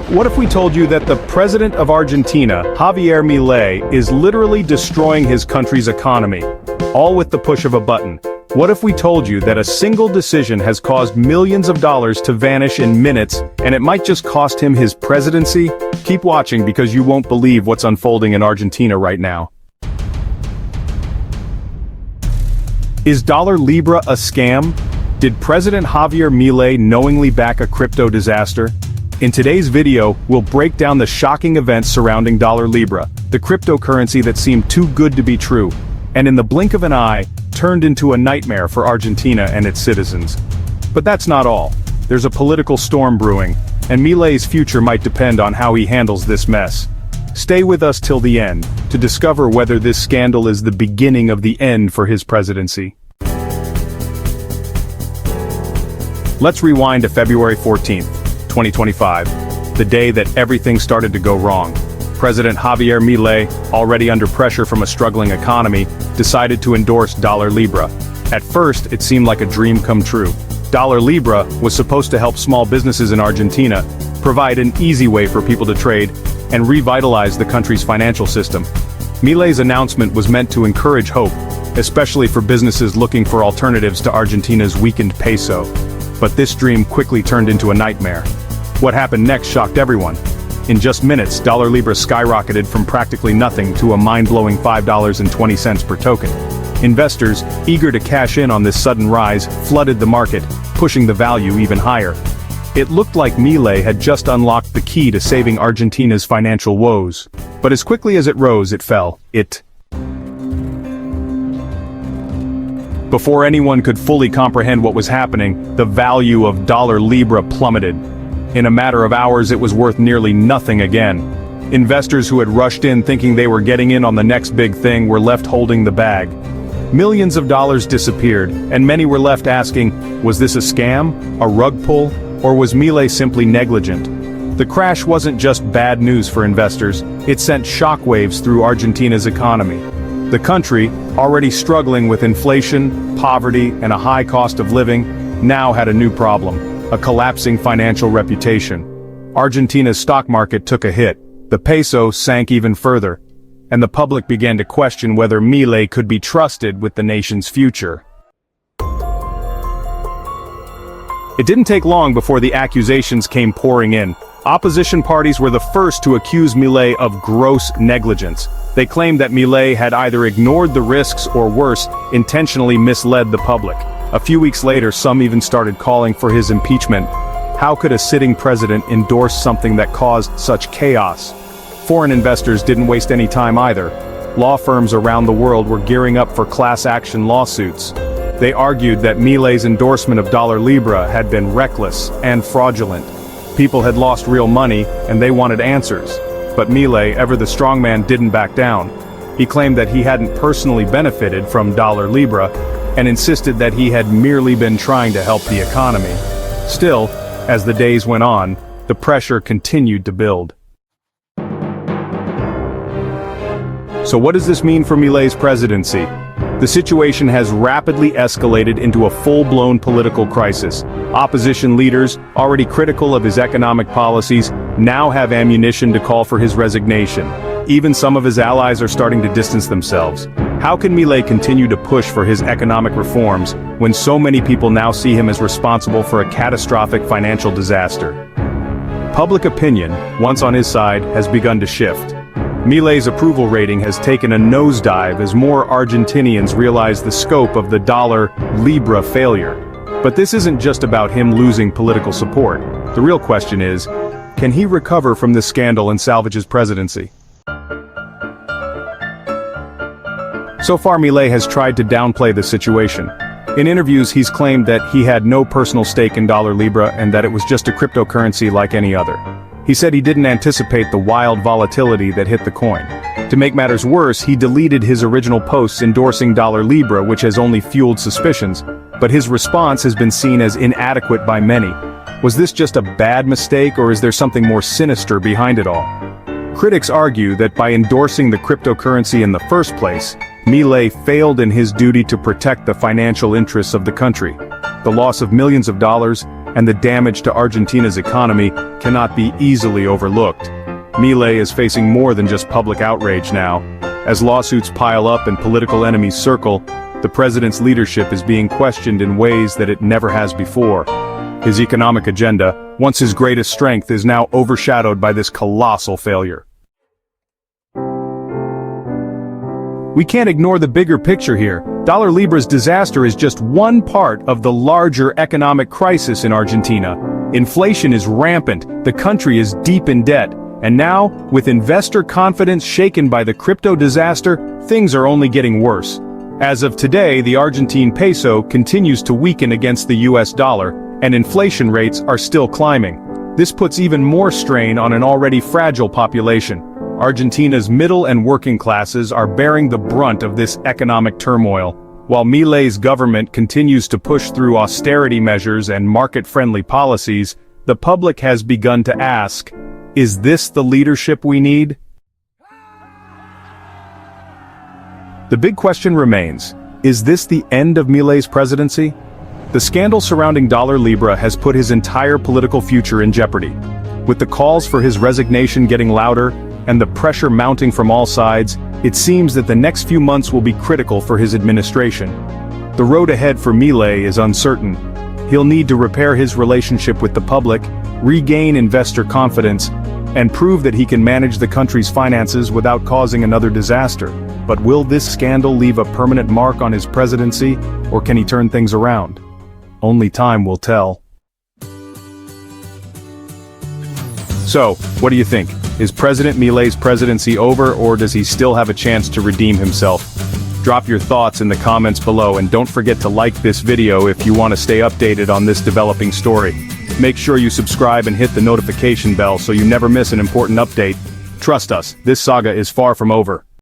what if we told you that the president of Argentina, Javier Milei, is literally destroying his country's economy, all with the push of a button? What if we told you that a single decision has caused millions of dollars to vanish in minutes, and it might just cost him his presidency? Keep watching because you won't believe what's unfolding in Argentina right now. Is $Libra a scam? Did President Javier Milei knowingly back a crypto disaster? In today's video, we'll break down the shocking events surrounding Libra, the cryptocurrency that seemed too good to be true, and in the blink of an eye, turned into a nightmare for Argentina and its citizens. But that's not all. There's a political storm brewing, and Milei's future might depend on how he handles this mess. Stay with us till the end, to discover whether this scandal is the beginning of the end for his presidency. Let's rewind to February 14th, 2025, the day that everything started to go wrong. President Javier Milei, already under pressure from a struggling economy, decided to endorse Libra. At first, it seemed like a dream come true. Libra was supposed to help small businesses in Argentina, provide an easy way for people to trade, and revitalize the country's financial system. Milei's announcement was meant to encourage hope, especially for businesses looking for alternatives to Argentina's weakened peso. But this dream quickly turned into a nightmare. What happened next shocked everyone. In just minutes, Libra skyrocketed from practically nothing to a mind-blowing $5.20 per token. Investors, eager to cash in on this sudden rise, flooded the market, pushing the value even higher. It looked like Milei had just unlocked the key to saving Argentina's financial woes. But as quickly as it rose, it fell. Before anyone could fully comprehend what was happening, the value of Libra plummeted. In a matter of hours, it was worth nearly nothing again. Investors who had rushed in thinking they were getting in on the next big thing were left holding the bag. Millions of dollars disappeared, and many were left asking, was this a scam, a rug pull, or was Milei simply negligent? The crash wasn't just bad news for investors, it sent shockwaves through Argentina's economy. The country, already struggling with inflation, poverty, and a high cost of living, now had a new problem: a collapsing financial reputation. Argentina's stock market took a hit, the peso sank even further, and the public began to question whether Milei could be trusted with the nation's future. It didn't take long before the accusations came pouring in. Opposition parties were the first to accuse Milei of gross negligence. They claimed that Milei had either ignored the risks or worse, intentionally misled the public. A few weeks later, some even started calling for his impeachment. How could a sitting president endorse something that caused such chaos? Foreign investors didn't waste any time either. Law firms around the world were gearing up for class action lawsuits. They argued that Milei's endorsement of Libra had been reckless and fraudulent. People had lost real money, and they wanted answers. But Milei, ever the strongman, didn't back down. He claimed that he hadn't personally benefited from Libra, and insisted that he had merely been trying to help the economy. Still, as the days went on, the pressure continued to build. So what does this mean for Milei's presidency? The situation has rapidly escalated into a full-blown political crisis. Opposition leaders, already critical of his economic policies, now have ammunition to call for his resignation. Even some of his allies are starting to distance themselves. How can Milei continue to push for his economic reforms when so many people now see him as responsible for a catastrophic financial disaster? Public opinion, once on his side, has begun to shift. Milei's approval rating has taken a nosedive as more Argentinians realize the scope of the Libra failure. But this isn't just about him losing political support. The real question is, can he recover from this scandal and salvage his presidency? So far, Milei has tried to downplay the situation. In interviews, he's claimed that he had no personal stake in Libra and that it was just a cryptocurrency like any other. He said he didn't anticipate the wild volatility that hit the coin. To make matters worse, he deleted his original posts endorsing Libra, which has only fueled suspicions, but his response has been seen as inadequate by many. Was this just a bad mistake, or is there something more sinister behind it all? Critics argue that by endorsing the cryptocurrency in the first place, Milei failed in his duty to protect the financial interests of the country. The loss of millions of dollars, and the damage to Argentina's economy cannot be easily overlooked. Milei is facing more than just public outrage now. As lawsuits pile up and political enemies circle, the president's leadership is being questioned in ways that it never has before. His economic agenda, once his greatest strength, is now overshadowed by this colossal failure. We can't ignore the bigger picture here. LIBRA's disaster is just one part of the larger economic crisis in Argentina. Inflation is rampant, the country is deep in debt, and now, with investor confidence shaken by the crypto disaster, things are only getting worse. As of today, the Argentine peso continues to weaken against the US dollar, and inflation rates are still climbing. This puts even more strain on an already fragile population. Argentina's middle and working classes are bearing the brunt of this economic turmoil. While Milei's government continues to push through austerity measures and market-friendly policies, the public has begun to ask, is this the leadership we need? The big question remains, is this the end of Milei's presidency? The scandal surrounding LIBRA has put his entire political future in jeopardy. With the calls for his resignation getting louder, and the pressure mounting from all sides, it seems that the next few months will be critical for his administration. The road ahead for Milei is uncertain. He'll need to repair his relationship with the public, regain investor confidence, and prove that he can manage the country's finances without causing another disaster. But will this scandal leave a permanent mark on his presidency, or can he turn things around? Only time will tell. So, what do you think? Is President Milei's presidency over, or does he still have a chance to redeem himself? Drop your thoughts in the comments below, and don't forget to like this video if you want to stay updated on this developing story. Make sure you subscribe and hit the notification bell so you never miss an important update. Trust us, this saga is far from over.